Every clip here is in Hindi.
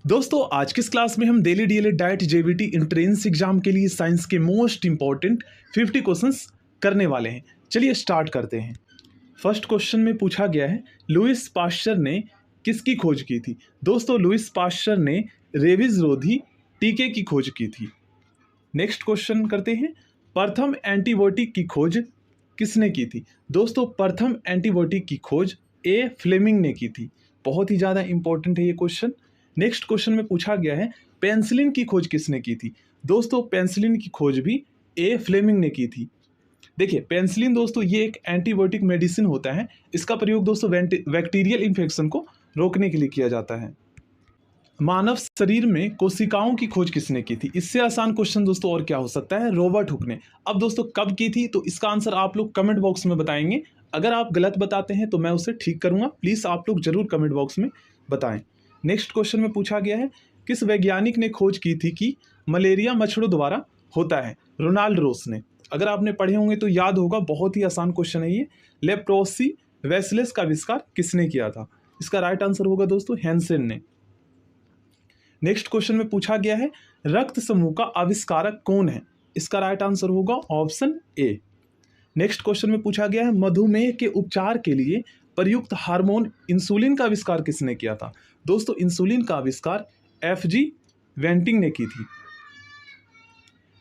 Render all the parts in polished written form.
दोस्तों आज की इस क्लास में हम daily DElEd diet JVT entrance exam के लिए साइंस के मोस्ट इंपॉर्टेंट 50 क्वेश्चंस करने वाले हैं। चलिए स्टार्ट करते हैं। फर्स्ट क्वेश्चन में पूछा गया है लुईस पाश्चर ने किसकी खोज की थी। दोस्तों लुईस पाश्चर ने रेबीज रोधी टीके की खोज की थी। नेक्स्ट क्वेश्चन करते हैं, प्रथम एंटीबायोटिक की खोज किसने की थी। दोस्तों प्रथम एंटीबायोटिक की खोज ए फ्लेमिंग ने की थी। बहुत ही ज़्यादा इंपॉर्टेंट है ये क्वेश्चन। नेक्स्ट क्वेश्चन में पूछा गया है पेनिसिलिन की खोज किसने की थी। दोस्तों पेनिसिलिन की खोज भी ए फ्लेमिंग ने की थी। देखिए पेनिसिलिन दोस्तों ये एक एंटीबायोटिक मेडिसिन होता है। इसका प्रयोग दोस्तों बैक्टीरियल इन्फेक्शन को रोकने के लिए किया जाता है। मानव शरीर में कोशिकाओं की खोज किसने की थी। इससे आसान क्वेश्चन दोस्तों और क्या हो सकता है, रॉबर्ट हुक ने। अब दोस्तों कब की थी, तो इसका आंसर आप लोग कमेंट बॉक्स में बताएंगे। अगर आप गलत बताते हैं तो मैं उसे ठीक करूंगा। प्लीज़ आप लोग जरूर कमेंट बॉक्स में बताएं। नेक्स्ट क्वेश्चन में पूछा गया है किस वैज्ञानिक ने खोज की थी कि मलेरिया मच्छरों द्वारा होता है। रोनाल्ड रोस ने। अगर आपने पढ़े होंगे तो याद होगा, बहुत ही आसान क्वेश्चन है ये। लेप्रोसी वैसिलस का आविष्कार किसने किया था। इसका राइट आंसर होगा दोस्तों हैंसेन ने। नेक्स्ट क्वेश्चन में पूछा गया है रक्त समूह का आविष्कारक कौन है। इसका राइट आंसर होगा ऑप्शन ए। नेक्स्ट क्वेश्चन में पूछा गया है मधुमेह के उपचार के लिए प्रयुक्त हार्मोन इंसुलिन का आविष्कार किसने किया था। दोस्तों इंसुलिन का आविष्कार एफजी वेंटिंग ने की थी।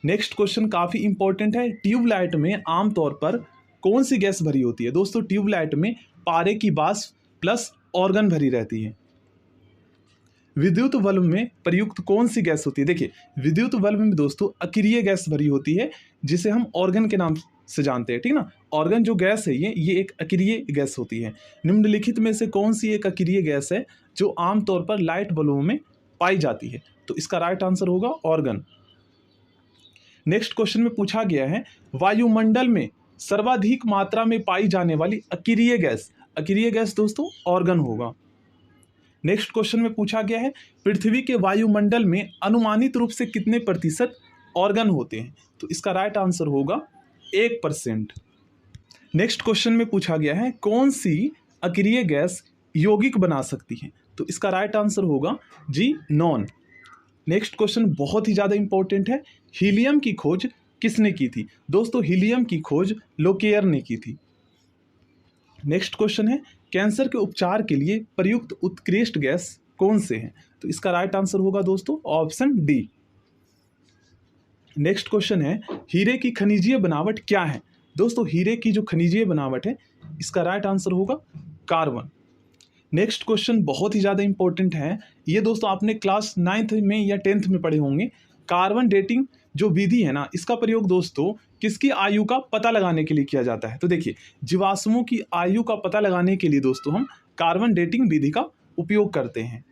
नेक्स्ट क्वेश्चन काफी इंपॉर्टेंट है, ट्यूबलाइट में आमतौर पर कौन सी गैस भरी होती है। दोस्तों ट्यूबलाइट में पारे की वाष्प प्लस ऑर्गन भरी रहती है। विद्युत बल्ब में प्रयुक्त कौन सी गैस होती है। देखिए विद्युत बल्ब में दोस्तों अक्रिय गैस भरी होती है, जिसे हम ऑर्गन के नाम से जानते हैं, ठीक ना। ऑर्गन जो गैस है ये एक अक्रिय गैस होती है। निम्नलिखित में से कौन सी एक अक्रिय गैस है जो आमतौर पर लाइट बल्बों में पाई जाती है। तो इसका राइट आंसर होगा ऑर्गन। नेक्स्ट क्वेश्चन में पूछा गया है वायुमंडल में सर्वाधिक मात्रा में पाई जाने वाली अक्रिय गैस दोस्तों ऑर्गन होगा। नेक्स्ट क्वेश्चन में पूछा गया है पृथ्वी के वायुमंडल में अनुमानित रूप से कितने प्रतिशत ऑर्गन होते हैं। तो इसका राइट आंसर होगा 1%। नेक्स्ट क्वेश्चन में पूछा गया है कौन सी अक्रिय गैस यौगिक बना सकती है। तो इसका राइट आंसर होगा जी नॉन। नेक्स्ट क्वेश्चन बहुत ही ज़्यादा इंपॉर्टेंट है, हीलियम की खोज किसने की थी। दोस्तों हीलियम की खोज लोकेयर ने की थी। नेक्स्ट क्वेश्चन है कैंसर के उपचार के लिए प्रयुक्त उत्कृष्ट गैस कौन से हैं। तो इसका राइट आंसर होगा दोस्तों ऑप्शन डी। नेक्स्ट क्वेश्चन है हीरे की खनिजीय बनावट क्या है। दोस्तों हीरे की जो खनिजीय बनावट है इसका राइट आंसर होगा कार्बन। नेक्स्ट क्वेश्चन बहुत ही ज़्यादा इंपॉर्टेंट है, ये दोस्तों आपने क्लास 9th में या 10th में पढ़े होंगे। कार्बन डेटिंग जो विधि है ना, इसका प्रयोग दोस्तों किसकी आयु का पता लगाने के लिए किया जाता है। तो देखिए जीवाश्मों की आयु का पता लगाने के लिए दोस्तों हम कार्बन डेटिंग विधि का उपयोग करते हैं।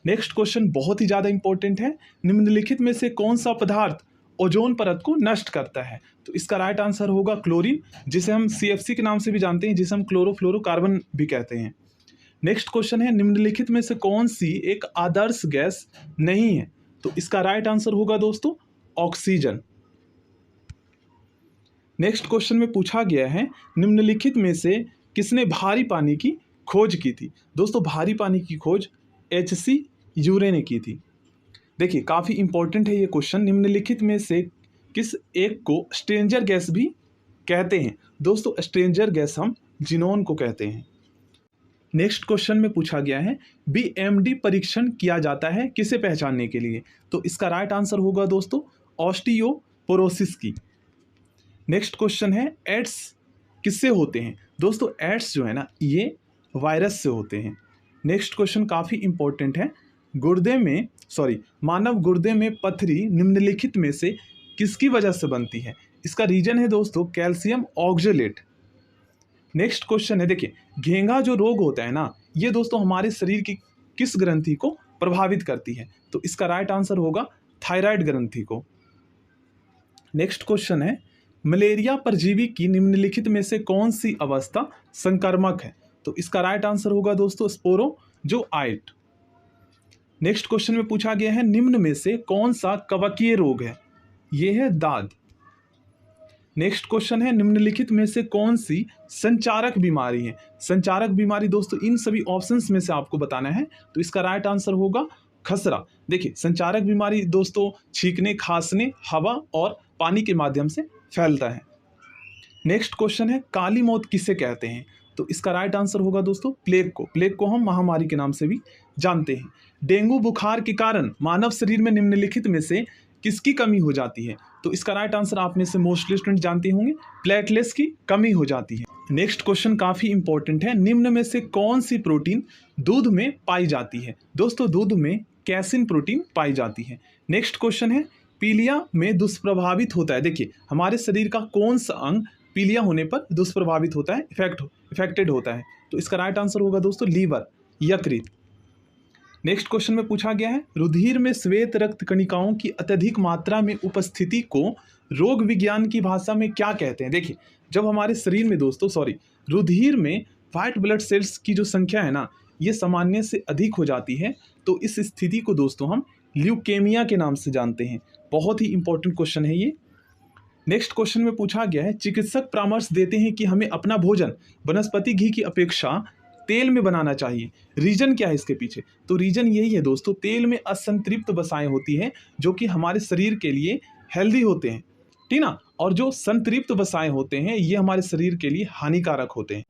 नेक्स्ट क्वेश्चन बहुत ही ज़्यादा इंपॉर्टेंट है, निम्नलिखित में से कौन सा पदार्थ ओजोन परत को नष्ट करता है। तो इसका राइट आंसर होगा क्लोरीन, जिसे हम CFC के नाम से भी जानते हैं, जिसे हम क्लोरोफ्लोरोकार्बन भी कहते हैं। नेक्स्ट क्वेश्चन है निम्नलिखित में से कौन सी एक आदर्श गैस नहीं है। तो इसका राइट आंसर होगा दोस्तों ऑक्सीजन। नेक्स्ट क्वेश्चन में पूछा गया है निम्नलिखित में से किसने भारी पानी की खोज की थी। दोस्तों भारी पानी की खोज HC यूरे ने की थी। देखिए काफ़ी इंपॉर्टेंट है ये क्वेश्चन, निम्नलिखित में से किस एक को स्ट्रेंजर गैस भी कहते हैं। दोस्तों स्ट्रेंजर गैस हम जिनोन को कहते हैं। नेक्स्ट क्वेश्चन में पूछा गया है BMD परीक्षण किया जाता है किसे पहचानने के लिए। तो इसका राइट आंसर होगा दोस्तों ऑस्टियोपोरोसिस की। नेक्स्ट क्वेश्चन है एड्स किससे होते हैं। दोस्तों एड्स जो है ना ये वायरस से होते हैं। नेक्स्ट क्वेश्चन काफ़ी इंपॉर्टेंट है, मानव गुर्दे में पथरी निम्नलिखित में से किसकी वजह से बनती है। इसका रीजन है दोस्तों कैल्शियम ऑक्जेलेट। नेक्स्ट क्वेश्चन है, देखिए घेंघा जो रोग होता है ना, ये दोस्तों हमारे शरीर की किस ग्रंथि को प्रभावित करती है। तो इसका राइट आंसर होगा थायराइड ग्रंथि को। नेक्स्ट क्वेश्चन है मलेरिया परजीवी की निम्नलिखित में से कौन सी अवस्था संक्रमक है। तो इसका राइट आंसर होगा दोस्तों स्पोरोजोआइट। नेक्स्ट क्वेश्चन में पूछा गया है निम्न में से कौन सा कवकीय रोग है। यह है दाद। नेक्स्ट क्वेश्चन है निम्नलिखित में से कौन सी संचारक बीमारी है। संचारक बीमारी दोस्तों इन सभी ऑप्शंस में से आपको बताना है। तो इसका राइट आंसर होगा खसरा। देखिए संचारक बीमारी दोस्तों छींकने, खांसने, हवा और पानी के माध्यम से फैलता है। नेक्स्ट क्वेश्चन है काली मौत किसे कहते हैं? तो इसका राइट आंसर होगा दोस्तों प्लेग को। प्लेग को हम महामारी के नाम से भी जानते हैं। डेंगू बुखार के कारण मानव शरीर में निम्नलिखित में से किसकी कमी हो जाती है? तो इसका राइट आंसर आप में से मोस्टली स्टूडेंट जानते होंगे, प्लेटलेट्स की कमी हो जाती है। नेक्स्ट क्वेश्चन काफी इंपॉर्टेंट है, निम्न में से कौन सी प्रोटीन दूध में पाई जाती है? दोस्तों दूध में कैसिन प्रोटीन पाई जाती है। नेक्स्ट क्वेश्चन है पीलिया में दुष्प्रभावित होता है। देखिए हमारे शरीर का कौन सा अंग पीलिया होने पर दुष्प्रभावित होता है, इफेक्टेड होता है? तो इसका राइट आंसर होगा दोस्तों लीवर, यकृत। नेक्स्ट क्वेश्चन में पूछा गया है रुधिर में श्वेत रक्त कणिकाओं की अत्यधिक मात्रा में उपस्थिति को रोग विज्ञान की भाषा में क्या कहते हैं? देखिए जब हमारे शरीर में दोस्तों रुधिर में व्हाइट ब्लड सेल्स की जो संख्या है ना, ये सामान्य से अधिक हो जाती है, तो इस स्थिति को दोस्तों हम ल्यूकेमिया के नाम से जानते हैं। बहुत ही इंपॉर्टेंट क्वेश्चन है ये। नेक्स्ट क्वेश्चन में पूछा गया है चिकित्सक परामर्श देते हैं कि हमें अपना भोजन वनस्पति घी की अपेक्षा तेल में बनाना चाहिए। रीजन क्या है इसके पीछे? तो रीजन यही है दोस्तों, तेल में असंतृप्त वसाएं होती हैं जो कि हमारे शरीर के लिए हेल्दी होते हैं, ठीक ना, और जो संतृप्त वसाएं होते हैं ये हमारे शरीर के लिए हानिकारक होते हैं।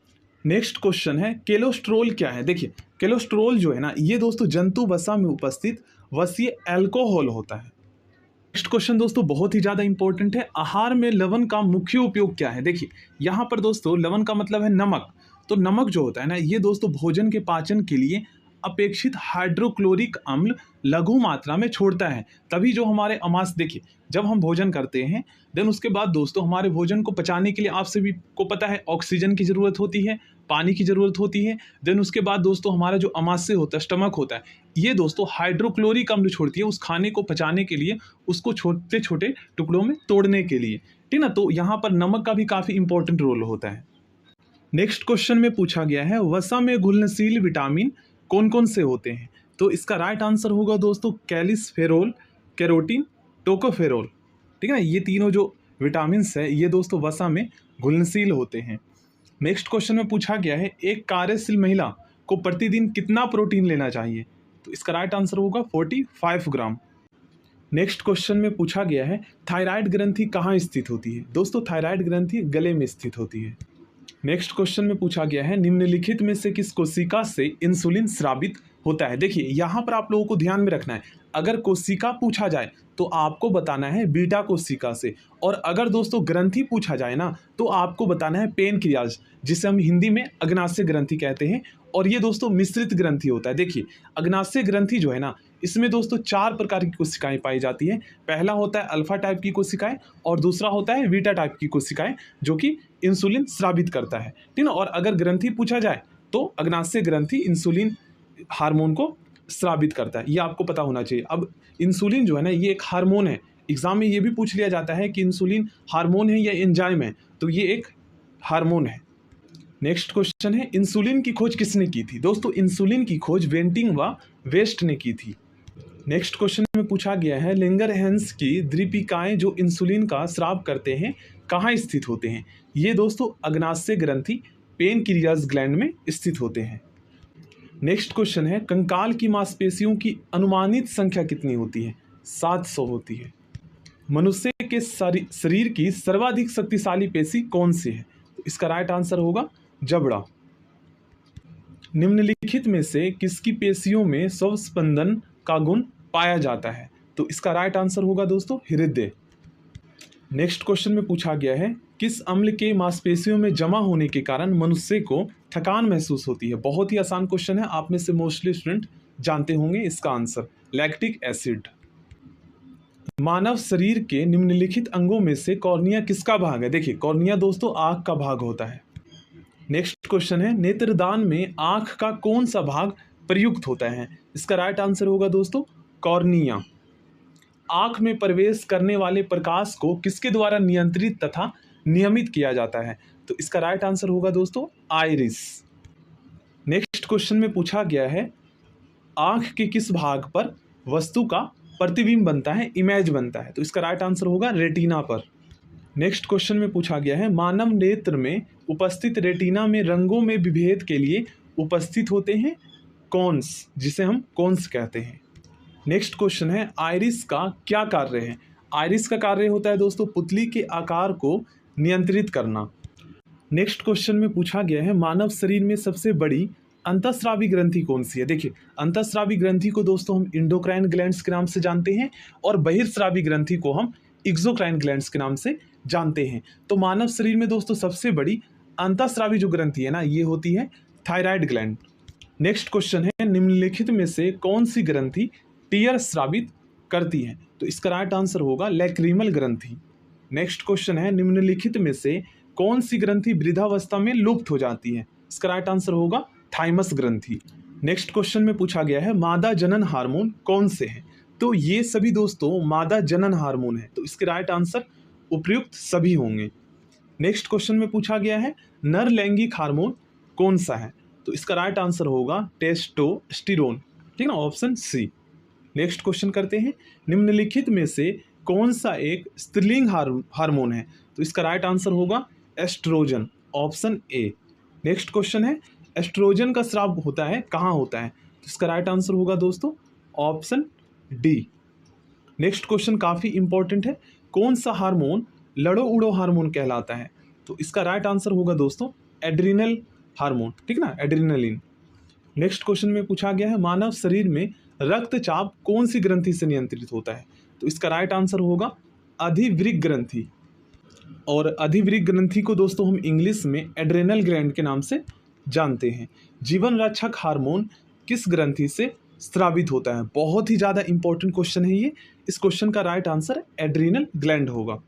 नेक्स्ट क्वेश्चन है कोलेस्ट्रोल क्या है? देखिए कोलेस्ट्रोल जो है ना, ये दोस्तों जंतु वसा में उपस्थित वसीय अल्कोहल होता है। नेक्स्ट क्वेश्चन दोस्तों बहुत ही ज़्यादा इंपॉर्टेंट है, आहार में लवण का मुख्य उपयोग क्या है? देखिए यहाँ पर दोस्तों लवण का मतलब है नमक। तो नमक जो होता है ना, ये दोस्तों भोजन के पाचन के लिए अपेक्षित हाइड्रोक्लोरिक अम्ल लघु मात्रा में छोड़ता है, तभी जो हमारे अमाशय, देखिए जब हम भोजन करते हैं देन उसके बाद दोस्तों हमारे भोजन को पचाने के लिए आप सभी को पता है ऑक्सीजन की ज़रूरत होती है, पानी की ज़रूरत होती है। देन उसके बाद दोस्तों हमारा जो अमाशय होता है, स्टमक होता है, ये दोस्तों हाइड्रोक्लोरिक अम्ल छोड़ती है उस खाने को पचाने के लिए, उसको छोटे छोटे टुकड़ों में तोड़ने के लिए, ठीक ना। तो यहाँ पर नमक का भी काफ़ी इंपॉर्टेंट रोल होता है। नेक्स्ट क्वेश्चन में पूछा गया है वसा में घुलनशील विटामिन कौन कौन से होते हैं? तो इसका राइट आंसर होगा दोस्तों कैल्सिफेरोल, कैरोटीन, टोकोफेरोल, ठीक है ना। ये तीनों जो विटामिन है ये दोस्तों वसा में घुलनशील होते हैं। नेक्स्ट क्वेश्चन में पूछा गया है एक कार्यशील महिला को प्रतिदिन कितना प्रोटीन लेना चाहिए? तो इसका राइट आंसर होगा 45 ग्राम। नेक्स्ट क्वेश्चन में पूछा गया है थायराइड ग्रंथि कहाँ स्थित होती है? दोस्तों थायराइड ग्रंथि गले में स्थित होती है। नेक्स्ट क्वेश्चन में पूछा गया है निम्नलिखित में से किस कोशिका से इंसुलिन स्रावित होता है? देखिए यहाँ पर आप लोगों को ध्यान में रखना है, अगर कोशिका पूछा जाए तो आपको बताना है बीटा कोशिका से, और अगर दोस्तों ग्रंथि पूछा जाए ना तो आपको बताना है पेनक्रियाज, जिसे हम हिंदी में अग्नाशय ग्रंथि कहते हैं, और ये दोस्तों मिश्रित ग्रंथि होता है। देखिए अग्नाशय ग्रंथि जो है ना, इसमें दोस्तों 4 प्रकार की कोशिकाएं पाई जाती हैं। पहला होता है अल्फा टाइप की कोशिकाएं, और दूसरा होता है बीटा टाइप की कोशिकाएं जो कि इंसुलिन स्रावित करता है, ठीक ना। और अगर ग्रंथि पूछा जाए तो अग्नाशय ग्रंथि इंसुलिन हार्मोन को स्रावित करता है, ये आपको पता होना चाहिए। अब इंसुलिन जो है ना, ये एक हार्मोन है, एग्जाम में ये भी पूछ लिया जाता है कि इंसुलिन हार्मोन है या एंजाइम है, तो ये एक हार्मोन है। नेक्स्ट क्वेश्चन है इंसुलिन की खोज किसने की थी? दोस्तों इंसुलिन की खोज वेंटिंग व वेस्ट ने की थी। नेक्स्ट क्वेश्चन में पूछा गया है लेंगरहैंस की द्वीपिकाएं जो इंसुलिन का स्राव करते हैं कहाँ स्थित होते हैं? ये दोस्तों अग्नाशय ग्रंथि पेनक्रियाज ग्लैंड में स्थित होते हैं। नेक्स्ट क्वेश्चन है कंकाल की मांसपेशियों की अनुमानित संख्या कितनी होती है? 700 होती है। मनुष्य के शरीर की सर्वाधिक शक्तिशाली पेशी कौन सी है? तो इसका राइट आंसर होगा जबड़ा। निम्नलिखित में से किसकी पेशियों में स्वस्पंदन का गुण पाया जाता है? तो इसका राइट आंसर होगा दोस्तों हृदय। नेक्स्ट क्वेश्चन में पूछा गया है किस अम्ल के मांसपेशियों में जमा होने के कारण मनुष्य को थकान महसूस होती है? बहुत ही आसान क्वेश्चन है, आप में से मोस्टली स्टूडेंट जानते होंगे इसका आंसर लैक्टिक एसिड। मानव शरीर के निम्नलिखित अंगों में से कॉर्निया किसका भाग है? देखिए कॉर्निया दोस्तों आंख का भाग होता है। नेक्स्ट क्वेश्चन है नेत्रदान में आंख का कौन सा भाग प्रयुक्त होता है? इसका राइट आंसर होगा दोस्तों कॉर्निया। आंख में प्रवेश करने वाले प्रकाश को किसके द्वारा नियंत्रित तथा नियमित किया जाता है? तो इसका राइट आंसर होगा दोस्तों आइरिस। नेक्स्ट क्वेश्चन में पूछा गया है आंख के किस भाग पर वस्तु का प्रतिबिंब बनता है, इमेज बनता है? तो इसका राइट आंसर होगा रेटिना पर। नेक्स्ट क्वेश्चन में पूछा गया है मानव नेत्र में उपस्थित रेटिना में रंगों में विभेद के लिए उपस्थित होते हैं कॉन्स, जिसे हम कॉन्स कहते हैं। नेक्स्ट क्वेश्चन है आइरिस का क्या कार्य है। आइरिस का कार्य होता है दोस्तों पुतली के आकार को नियंत्रित करना। नेक्स्ट क्वेश्चन में पूछा गया है मानव शरीर में सबसे बड़ी अंतःस्रावी ग्रंथि कौन सी है। देखिए अंतःस्रावी ग्रंथि को दोस्तों हम इंडोक्राइन ग्लैंड्स के नाम से जानते हैं और बहिर्स्रावी ग्रंथि को हम एक्सोक्राइन ग्लैंड्स के नाम से जानते हैं। तो मानव शरीर में दोस्तों सबसे बड़ी अंतःस्रावी जो ग्रंथि है ना ये होती है थायराइड ग्लैंड। नेक्स्ट क्वेश्चन है निम्नलिखित में से कौन सी ग्रंथि टीयर स्रावित करती है। तो इसका राइट आंसर होगा लैक्रिमल ग्रंथि। नेक्स्ट क्वेश्चन है निम्नलिखित में से कौन सी ग्रंथि वृद्धावस्था में लुप्त हो जाती है। इसका राइट आंसर होगा थाइमस ग्रंथि। नेक्स्ट क्वेश्चन में पूछा गया है मादा जनन हार्मोन कौन से हैं। तो ये सभी दोस्तों मादा जनन हार्मोन है, तो इसके राइट आंसर उपयुक्त सभी होंगे। नेक्स्ट क्वेश्चन में पूछा गया है नर लैंगिक हार्मोन कौन सा है। तो इसका राइट आंसर होगा टेस्टोस्टेरोन, ठीक है ना, ऑप्शन सी। नेक्स्ट क्वेश्चन करते हैं निम्नलिखित में से कौन सा एक स्त्रीलिंग हार्मोन है। तो इसका राइट आंसर होगा estrogen, option A. Next question है एस्ट्रोजन का स्राव होता है कहाँ होता है। तो इसका राइट आंसर होगा दोस्तों ऑप्शन डी। नेक्स्ट क्वेश्चन काफ़ी इंपॉर्टेंट है कौन सा हार्मोन लड़ो उड़ो हार्मोन कहलाता है। तो इसका राइट आंसर होगा दोस्तों एड्रिनल हार्मोन, ठीक ना, एड्रिनलिन। नेक्स्ट क्वेश्चन में पूछा गया है मानव शरीर में रक्तचाप कौन सी ग्रंथि से नियंत्रित होता है। तो इसका राइट आंसर होगा अधिवृक्क ग्रंथि। और अधिवृक्क ग्रंथि को दोस्तों हम इंग्लिश में एड्रेनल ग्लैंड के नाम से जानते हैं। जीवन रक्षक हार्मोन किस ग्रंथि से स्रावित होता है। बहुत ही ज़्यादा इंपॉर्टेंट क्वेश्चन है ये। इस क्वेश्चन का राइट आंसर एड्रीनल ग्लैंड होगा,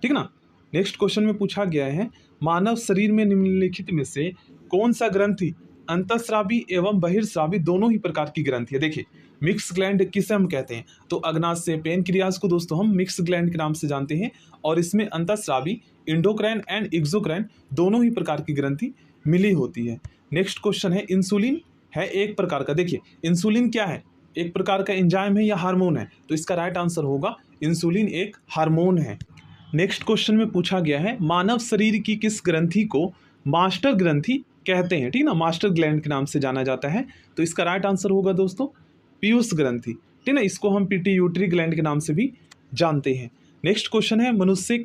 ठीक ना। नेक्स्ट क्वेश्चन में पूछा गया है मानव शरीर में निम्नलिखित में से कौन सा ग्रंथि अंतःस्रावी एवं बहिर्स्रावी दोनों ही प्रकार की ग्रंथि है। देखिए मिक्स ग्लैंड किसे हम कहते हैं। तो अग्नाशय पेनक्रियाज को दोस्तों हम मिक्स ग्लैंड के नाम से जानते हैं और इसमें अंतःस्रावी इंडोक्राइन एंड एक्सोक्राइन दोनों ही प्रकार की ग्रंथि मिली होती है। नेक्स्ट क्वेश्चन है इंसुलिन है एक प्रकार का। देखिए इंसुलिन क्या है, एक प्रकार का एंजाइम है या हार्मोन है। तो इसका राइट आंसर होगा इंसुलिन एक हार्मोन है। नेक्स्ट क्वेश्चन में पूछा गया है मानव शरीर की किस ग्रंथि को मास्टर ग्रंथि कहते हैं, ठीक ना, मास्टर ग्लैंड के नाम से जाना जाता है। तो इसका राइट आंसर होगा दोस्तों पीयूष ग्रंथि, ठीक ना, इसको हम पिट्यूटरी ग्लैंड के नाम से भी जानते हैं। नेक्स्ट क्वेश्चन है मनुष्य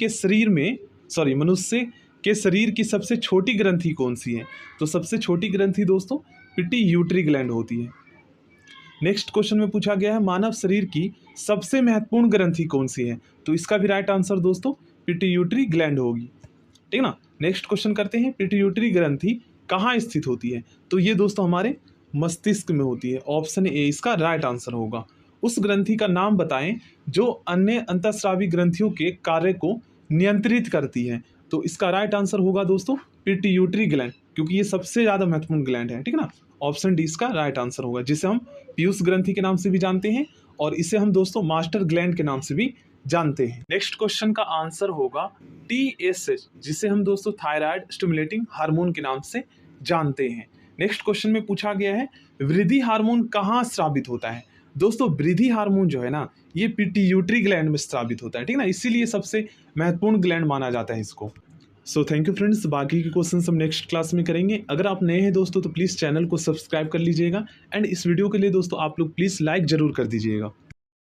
के शरीर की सबसे छोटी ग्रंथि कौन सी है। तो सबसे छोटी ग्रंथि दोस्तों पिट्यूटरी ग्लैंड होती है। नेक्स्ट क्वेश्चन में पूछा गया है मानव शरीर की सबसे महत्वपूर्ण ग्रंथि कौन सी है। तो इसका भी राइट आंसर दोस्तों पिट्यूटरी ग्लैंड होगी, ठीक ना। नेक्स्ट क्वेश्चन करते हैं पिट्यूटरी ग्रंथि कहाँ स्थित होती है। तो ये दोस्तों हमारे मस्तिष्क में होती है, ऑप्शन ए इसका राइट आंसर होगा। उस ग्रंथि का नाम बताएं जो अन्य अंतःस्रावी ग्रंथियों के कार्य को नियंत्रित करती है। तो इसका राइट आंसर होगा दोस्तों पिट्यूटरी ग्लैंड, क्योंकि ये सबसे ज़्यादा महत्वपूर्ण ग्लैंड है, ठीक ना। ऑप्शन डी इसका राइट आंसर होगा, जिसे हम पीयूष ग्रंथि के नाम से भी जानते हैं और इसे हम दोस्तों मास्टर ग्लैंड के नाम से भी जानते हैं। नेक्स्ट क्वेश्चन का आंसर होगा TSH, जिसे हम दोस्तों थायराइड स्टिमुलेटिंग हार्मोन के नाम से जानते हैं। नेक्स्ट क्वेश्चन में पूछा गया है वृद्धि हार्मोन कहाँ स्रावित होता है। दोस्तों वृद्धि हार्मोन जो है ना ये पिट्यूटरी ग्लैंड में स्रावित होता है, ठीक ना, इसीलिए सबसे महत्वपूर्ण ग्लैंड माना जाता है इसको। सो थैंक यू फ्रेंड्स, बाकी के क्वेश्चन हम नेक्स्ट क्लास में करेंगे। अगर आप नए हैं दोस्तों तो प्लीज़ चैनल को सब्सक्राइब कर लीजिएगा एंड इस वीडियो के लिए दोस्तों आप लोग प्लीज़ लाइक ज़रूर कर दीजिएगा।